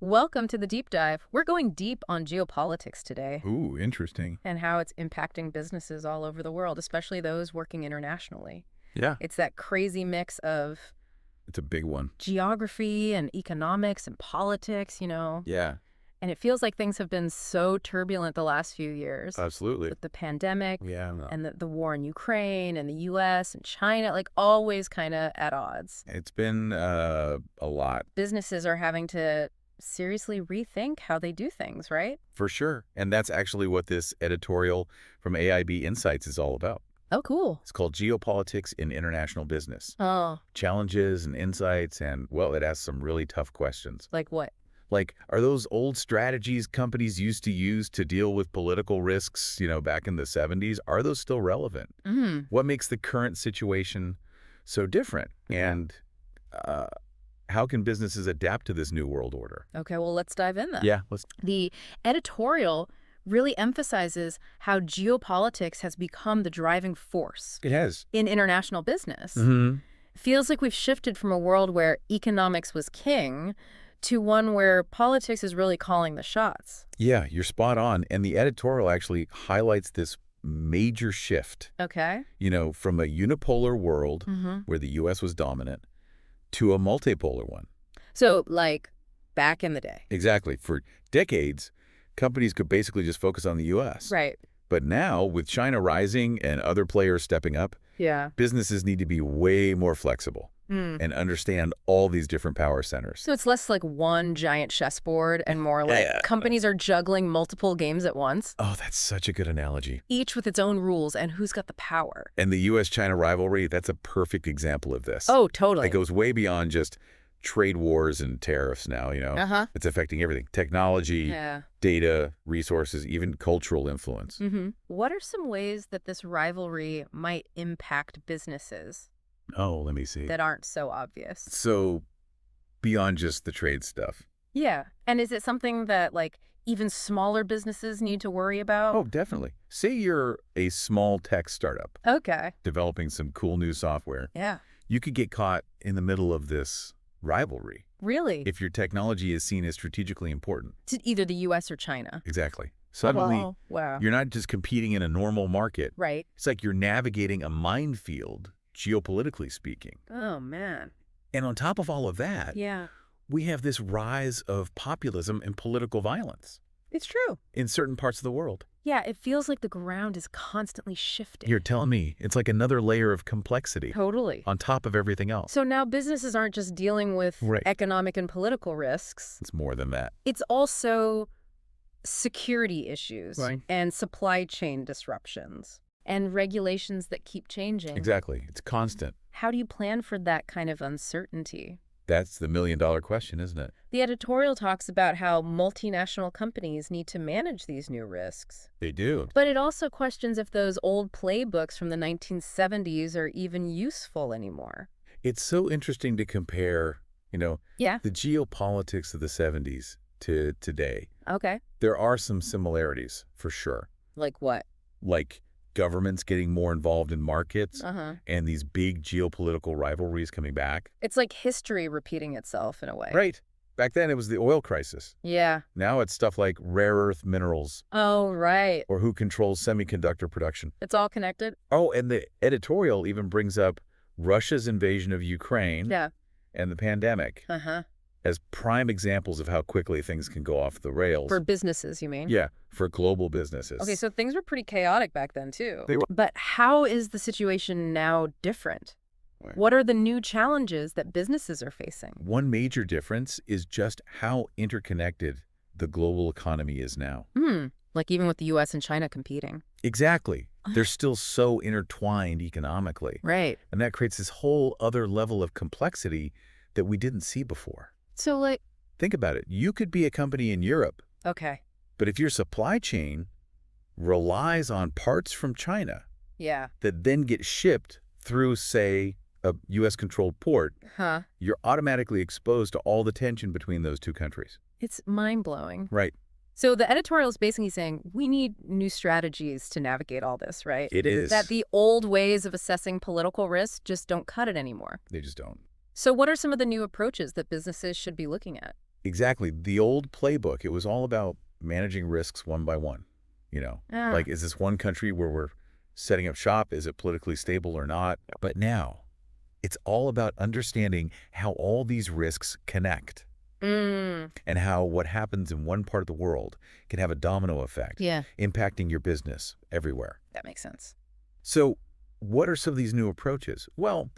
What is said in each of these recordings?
Welcome to the deep dive. We're going deep on geopolitics today Ooh, interesting. and how it's impacting businesses all over the world, especially those working internationally. Yeah. It's that crazy mix of It's a big one. geography and economics and politics. Yeah, And it feels like things have been so turbulent the last few years absolutely. with the pandemic Yeah, and the war in Ukraine and the U.S. and China, like always kind of at odds. it's been a lot Businesses are having to seriously rethink how they do things, right? for sure. And that's actually what this editorial from AIB Insights is all about. Oh, cool. It's called Geopolitics in International Business. Oh, Challenges and insights, and, well, it asks some really tough questions. like what? Like, are those old strategies companies used to use to deal with political risks, back in the 70s, are those still relevant? Mm. What makes the current situation so different? And how can businesses adapt to this new world order? Okay, well, let's dive in then. Yeah, let's. The editorial really emphasizes how geopolitics has become the driving force It has. in international business. Mm-hmm. Feels like we've shifted from a world where economics was king to one where politics is really calling the shots. Yeah, you're spot on. And the editorial actually highlights this major shift, Okay. from a unipolar world Mm-hmm. where the U.S. was dominant to a multipolar one. So, like, back in the day. Exactly. For decades, companies could basically just focus on the U.S. Right. But now, with China rising and other players stepping up, Yeah. businesses need to be way more flexible and understand all these different power centers. So it's less like one giant chessboard and more like Yeah. companies are juggling multiple games at once, Oh, that's such a good analogy. each with its own rules and who's got the power. And the U.S.-China rivalry, that's a perfect example of this. Oh, totally. It goes way beyond just trade wars and tariffs now, Uh-huh. It's affecting everything. Technology, Yeah. data, resources, even cultural influence. Mm-hmm. What are some ways that this rivalry might impact businesses Oh, let me see. that aren't so obvious? So, beyond just the trade stuff. Yeah. And is it something that, like, even smaller businesses need to worry about? Oh, definitely. Say you're a small tech startup Okay. developing some cool new software. Yeah. You could get caught in the middle of this rivalry Really? if your technology is seen as strategically important. To either the U.S. or China. Exactly. Suddenly, Oh, wow. you're not just competing in a normal market. Right. It's like you're navigating a minefield, geopolitically speaking. Oh, man. And on top of all of that, Yeah. we have this rise of populism and political violence It's true. in certain parts of the world. Yeah, it feels like the ground is constantly shifting. You're telling me it's like another layer of complexity Totally. on top of everything else. So now businesses aren't just dealing with Right. economic and political risks. It's more than that. It's also security issues Right. and supply chain disruptions and regulations that keep changing. Exactly. It's constant. How do you plan for that kind of uncertainty? That's the million-dollar question, isn't it? The editorial talks about how multinational companies need to manage these new risks. They do. But it also questions if those old playbooks from the 1970s are even useful anymore. It's so interesting to compare, Yeah. the geopolitics of the 70s to today. Okay. There are some similarities, for sure. Like what? Like governments getting more involved in markets Uh-huh. and these big geopolitical rivalries coming back. It's like history repeating itself in a way. Right. Back then, it was the oil crisis. Yeah. Now it's stuff like rare earth minerals Oh, right. or who controls semiconductor production. It's all connected? Oh, and the editorial even brings up Russia's invasion of Ukraine Yeah. and the pandemic Uh-huh. as prime examples of how quickly things can go off the rails. For businesses, you mean? Yeah, for global businesses. Okay, so things were pretty chaotic back then, too. They were. But how is the situation now different? Right. What are the new challenges that businesses are facing? One major difference is just how interconnected the global economy is now. Like even with the U.S. and China competing. Exactly. They're still so intertwined economically. Right. And that creates this whole other level of complexity that we didn't see before. So, like, Think about it. You could be a company in Europe, okay. but if your supply chain relies on parts from China Yeah. that then get shipped through, say, a U.S.-controlled port, Huh. you're automatically exposed to all the tension between those two countries. It's mind-blowing. Right. So the editorial is basically saying we need new strategies to navigate all this, right? It is. That the old ways of assessing political risk just don't cut it anymore. They just don't. So what are some of the new approaches that businesses should be looking at? Exactly. The old playbook, it was all about managing risks one by one. Ah, Like, is this one country where we're setting up shop? Is it politically stable or not? But now, it's all about understanding how all these risks connect mm, and how what happens in one part of the world can have a domino effect, yeah, impacting your business everywhere. that makes sense. So, what are some of these new approaches? Well,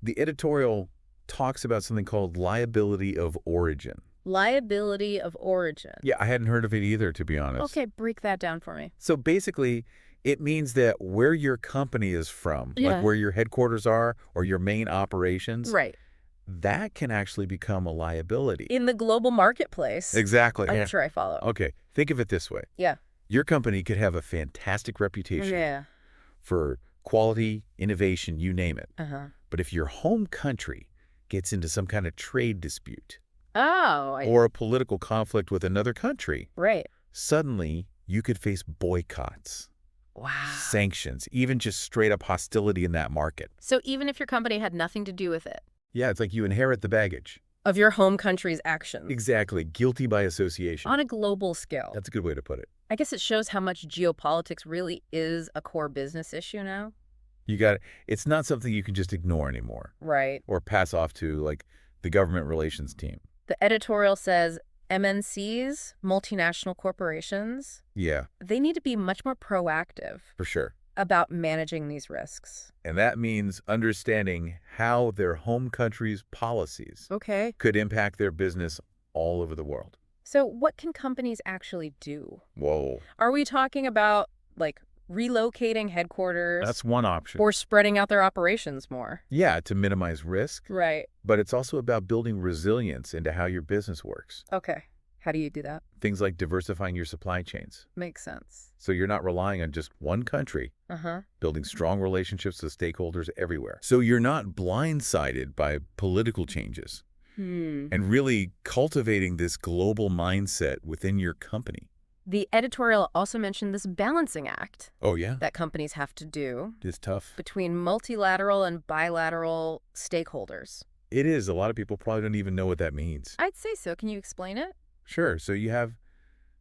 the editorial talks about something called liability of origin. Liability of origin. Yeah, I hadn't heard of it either, to be honest. Okay, break that down for me. So basically, it means that where your company is from, like Yeah. where your headquarters are or your main operations, Right. that can actually become a liability. In the global marketplace. Exactly. I'm Yeah. sure I follow. Okay, think of it this way. Yeah. Your company could have a fantastic reputation Yeah. for quality, innovation, you name it. Uh-huh. But if your home country gets into some kind of trade dispute Oh, or a political conflict with another country, right. suddenly you could face boycotts, Wow. sanctions, even just straight up hostility in that market. So even if your company had nothing to do with it, Yeah, it's like you inherit the baggage. of your home country's actions Exactly. Guilty by association. on a global scale. That's a good way to put it. I guess it shows how much geopolitics really is a core business issue now. It's not something you can just ignore anymore Right. or pass off to like the government relations team. The editorial says MNCs, multinational corporations, Yeah, they need to be much more proactive for sure. about managing these risks. And that means understanding how their home country's policies Okay. could impact their business all over the world. So what can companies actually do? Whoa. Are we talking about, like, relocating headquarters That's one option. or spreading out their operations more? Yeah, to minimize risk, Right. but it's also about building resilience into how your business works. Okay. How do you do that? Things like diversifying your supply chains. Makes sense. So you're not relying on just one country, Uh-huh. building strong relationships with stakeholders everywhere. So you're not blindsided by political changes and really cultivating this global mindset within your company. The editorial also mentioned this balancing act Oh, yeah? that companies have to do It's tough. between multilateral and bilateral stakeholders. It is. A lot of people probably don't even know what that means. I'd say so. Can you explain it? Sure. So you have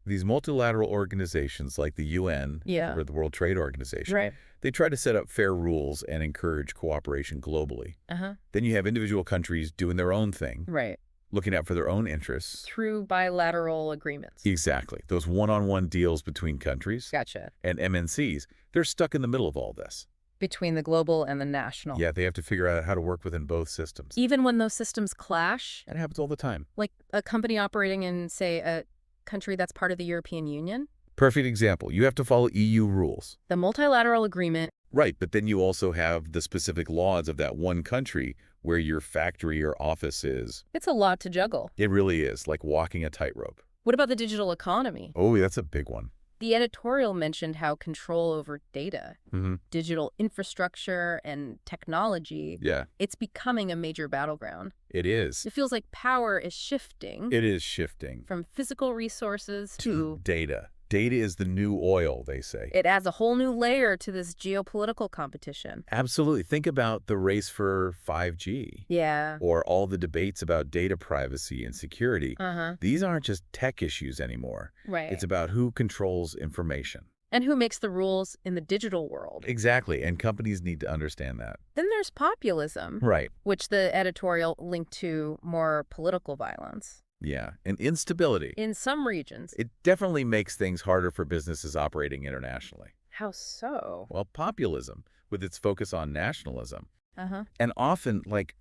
these multilateral organizations like the UN Yeah. or the World Trade Organization. Right. They try to set up fair rules and encourage cooperation globally. Uh-huh. Then you have individual countries doing their own thing, Right. looking out for their own interests. Through bilateral agreements. Exactly. Those one-on-one deals between countries Gotcha. and MNCs, they're stuck in the middle of all this. Between the global and the national. Yeah, they have to figure out how to work within both systems. Even when those systems clash, That happens all the time. like a company operating in, say, a country that's part of the European Union, Perfect example. You have to follow EU rules. the multilateral agreement. Right, but then you also have the specific laws of that one country where your factory or office is. It's a lot to juggle. It really is, like walking a tightrope. What about the digital economy? Oh, that's a big one. The editorial mentioned how control over data, Mm-hmm. digital infrastructure, and technology, Yeah, it's becoming a major battleground. it is. It feels like power is shifting It is shifting from physical resources to data. Data is the new oil, they say. it adds a whole new layer to this geopolitical competition. Absolutely. Think about the race for 5G Yeah. or all the debates about data privacy and security. Uh-huh. These aren't just tech issues anymore. Right. It's about who controls information. And who makes the rules in the digital world? Exactly, and companies need to understand that. Then there's populism, Right. which the editorial linked to more political violence. Yeah, and instability. In some regions. It definitely makes things harder for businesses operating internationally. How so? Well, populism, with its focus on nationalism, Uh-huh. and often, like,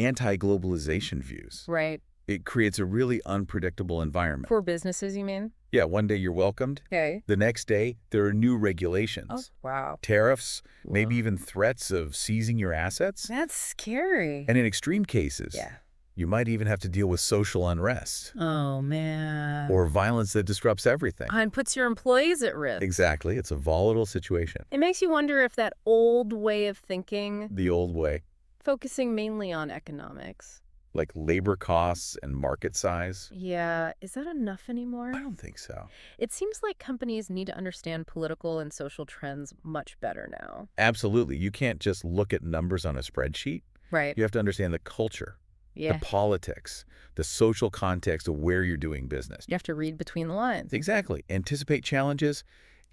anti-globalization views. Right. It creates a really unpredictable environment. For businesses, you mean? Yeah, one day you're welcomed. Okay. The next day, there are new regulations. Oh, wow. Tariffs, maybe Whoa. even threats of seizing your assets. That's scary. And in extreme cases, Yeah. you might even have to deal with social unrest Oh, man. or violence that disrupts everything. And puts your employees at risk. Exactly. It's a volatile situation. It makes you wonder if that old way of thinking, The old way, focusing mainly on economics, like labor costs and market size. yeah, is that enough anymore? I don't think so. It seems like companies need to understand political and social trends much better now. Absolutely. You can't just look at numbers on a spreadsheet. Right. You have to understand the culture, the politics, the social context of where you're doing business. You have to read between the lines. Exactly. Anticipate challenges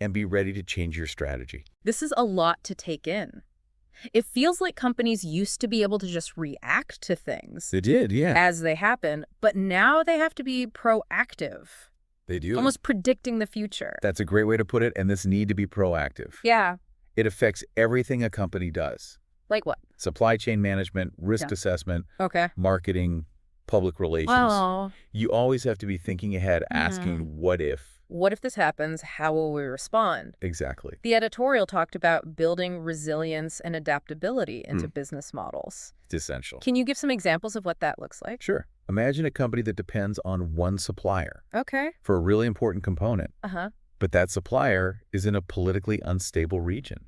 and be ready to change your strategy. This is a lot to take in. It feels like companies used to be able to just react to things They did, yeah. as they happen, but now they have to be proactive. They do. Almost predicting the future. That's a great way to put it, and this need to be proactive. Yeah. It affects everything a company does. Like what? Supply chain management, risk assessment, Okay. marketing, public relations. Well, You always have to be thinking ahead, asking what if. what if this happens? How will we respond? Exactly. The editorial talked about building resilience and adaptability into business models. It's essential. Can you give some examples of what that looks like? Sure. Imagine a company that depends on one supplier Okay. for a really important component, Uh-huh. but that supplier is in a politically unstable region.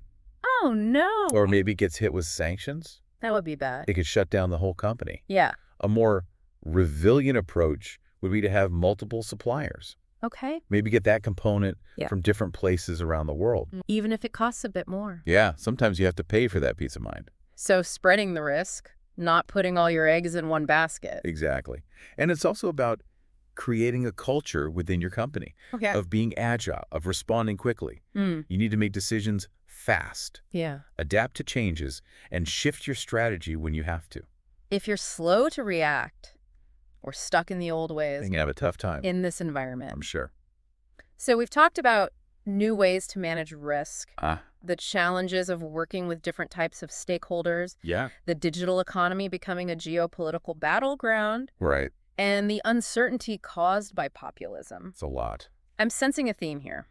Oh, no. Or maybe gets hit with sanctions. That would be bad. It could shut down the whole company. Yeah. A more resilient approach would be to have multiple suppliers. Okay. Maybe get that component Yeah. from different places around the world. Even if it costs a bit more. Yeah, sometimes you have to pay for that peace of mind. So spreading the risk, not putting all your eggs in one basket. Exactly. And it's also about creating a culture within your company Okay. of being agile, of responding quickly. You need to make decisions fast, Yeah. adapt to changes, and shift your strategy when you have to. If you're slow to react or stuck in the old You ways can have a tough time, in this environment. I'm sure. So we've talked about new ways to manage risk, Ah, the challenges of working with different types of stakeholders, yeah. the digital economy becoming a geopolitical battleground, Right. and the uncertainty caused by populism. It's a lot. I'm sensing a theme here.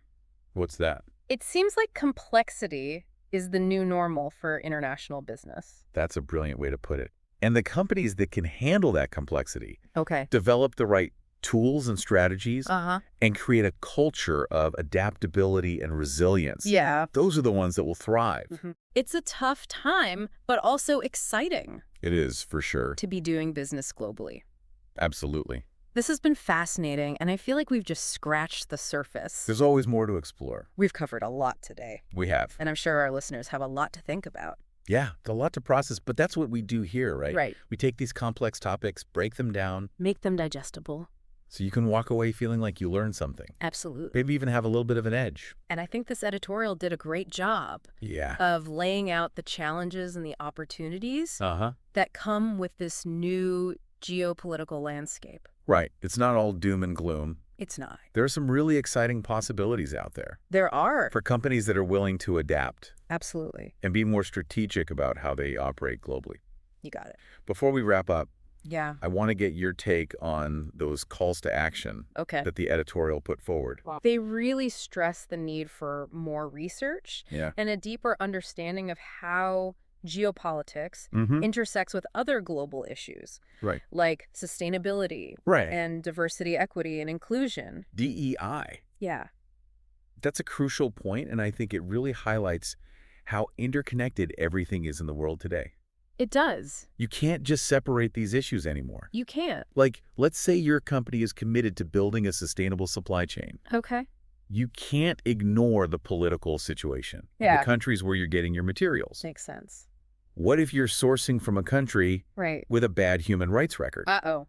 What's that? It seems like complexity is the new normal for international business. That's a brilliant way to put it. And the companies that can handle that complexity Okay. develop the right tools and strategies Uh-huh. and create a culture of adaptability and resilience. Yeah. Those are the ones that will thrive. It's a tough time, but also exciting It is, for sure. to be doing business globally. Absolutely. This has been fascinating, and I feel like we've just scratched the surface. There's always more to explore. We've covered a lot today, We have. and I'm sure our listeners have a lot to think about. Yeah, a lot to process, but that's what we do here, right? Right. We take these complex topics, break them down, Make them digestible. so you can walk away feeling like you learned something. Absolutely. Maybe even have a little bit of an edge. And I think this editorial did a great job Yeah. of laying out the challenges and the opportunities Uh-huh. that come with this new geopolitical landscape. Right. It's not all doom and gloom. It's not. There are some really exciting possibilities out there There are. for companies that are willing to adapt Absolutely. and be more strategic about how they operate globally. You got it. Before we wrap up, Yeah. I want to get your take on those calls to action Okay. that the editorial put forward. They really stress the need for more research Yeah. and a deeper understanding of how geopolitics Mm-hmm. intersects with other global issues Right. like sustainability Right. and diversity, equity, and inclusion. DEI. Yeah. That's a crucial point, and I think it really highlights how interconnected everything is in the world today. It does. You can't just separate these issues anymore. You can't. Like, let's say your company is committed to building a sustainable supply chain. Okay. You can't ignore the political situation, Yeah. the countries where you're getting your materials. Makes sense. What if you're sourcing from a country Right. with a bad human rights record Uh-oh.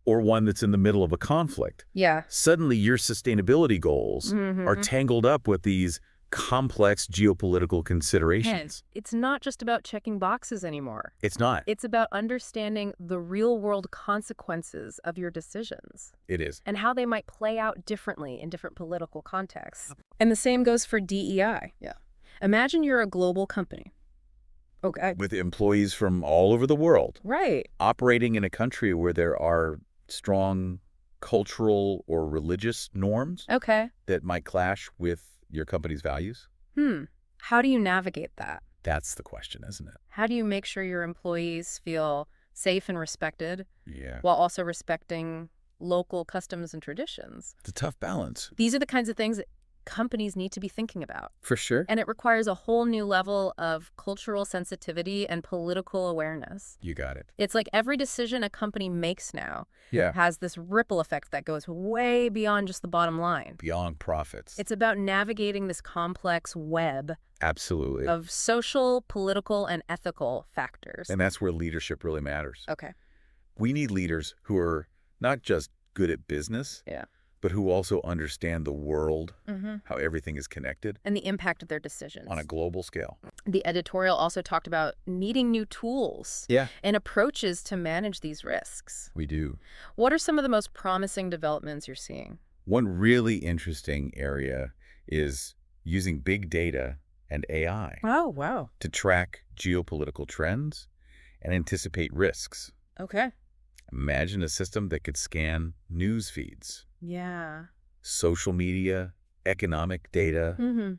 or one that's in the middle of a conflict? Yeah. Suddenly, your sustainability goals Mhm. are tangled up with these complex geopolitical considerations. It's not just about checking boxes anymore. It's not. It's about understanding the real-world consequences of your decisions It is. and how they might play out differently in different political contexts. And the same goes for DEI. Yeah. Imagine you're a global company. Okay. With employees from all over the world Right. operating in a country where there are strong cultural or religious norms Okay. that might clash with your company's values? How do you navigate that? That's the question, isn't it? How do you make sure your employees feel safe and respected Yeah. while also respecting local customs and traditions? It's a tough balance. These are the kinds of things that companies need to be thinking about. For sure. And it requires a whole new level of cultural sensitivity and political awareness. You got it. It's like every decision a company makes now Yeah. has this ripple effect that goes way beyond just the bottom line. Beyond profits. It's about navigating this complex web Absolutely. of social, political, and ethical factors. And that's where leadership really matters. Okay. We need leaders who are not just good at business, Yeah. but who also understand the world, Mm-hmm. how everything is connected And the impact of their decisions. on a global scale. The editorial also talked about needing new tools Yeah, and approaches to manage these risks. we do. What are some of the most promising developments you're seeing? One really interesting area is using big data and AI Oh, wow. to track geopolitical trends and anticipate risks. Okay. Imagine a system that could scan news feeds, Yeah. social media, economic data, Mm-hmm.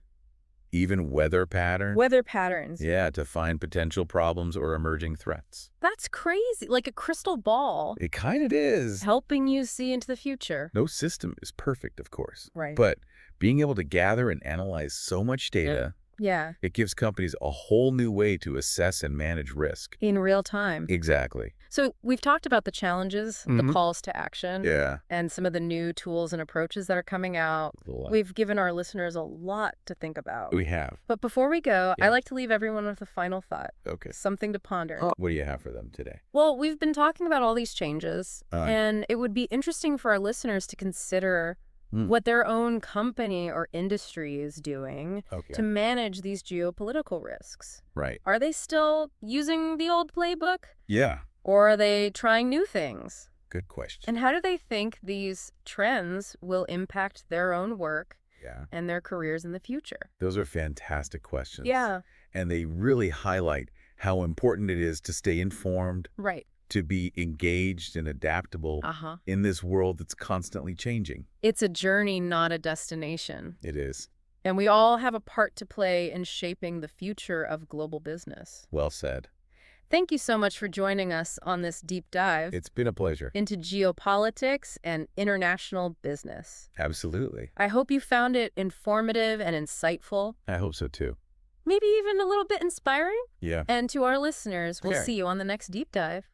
even weather patterns. Weather patterns. Yeah, to find potential problems or emerging threats. That's crazy. Like a crystal ball It kind of is. helping you see into the future. No system is perfect, of course. Right. But being able to gather and analyze so much data, Yeah. it gives companies a whole new way to assess and manage risk. In real time. Exactly. So we've talked about the challenges, the calls to action, Yeah. and some of the new tools and approaches that are coming out. We've given our listeners a lot to think about. We have. But before we go, Yeah. I like to leave everyone with a final thought. Okay. Something to ponder. What do you have for them today? Well, we've been talking about all these changes, Uh. and it would be interesting for our listeners to consider what their own company or industry is doing Okay. to manage these geopolitical risks. Right. Are they still using the old playbook, Yeah. or are they trying new things? Good question. And how do they think these trends will impact their own work Yeah. and their careers in the future? Those are fantastic questions. Yeah, And they really highlight how important it is to stay informed, right. to be engaged and adaptable Uh-huh. in this world that's constantly changing. It's a journey, not a destination. It is. And we all have a part to play in shaping the future of global business. Well said. Thank you so much for joining us on this deep dive It's been a pleasure. into geopolitics and international business. Absolutely. I hope you found it informative and insightful, I hope so too. maybe even a little bit inspiring. Yeah. And to our listeners, we'll Okay. see you on the next deep dive.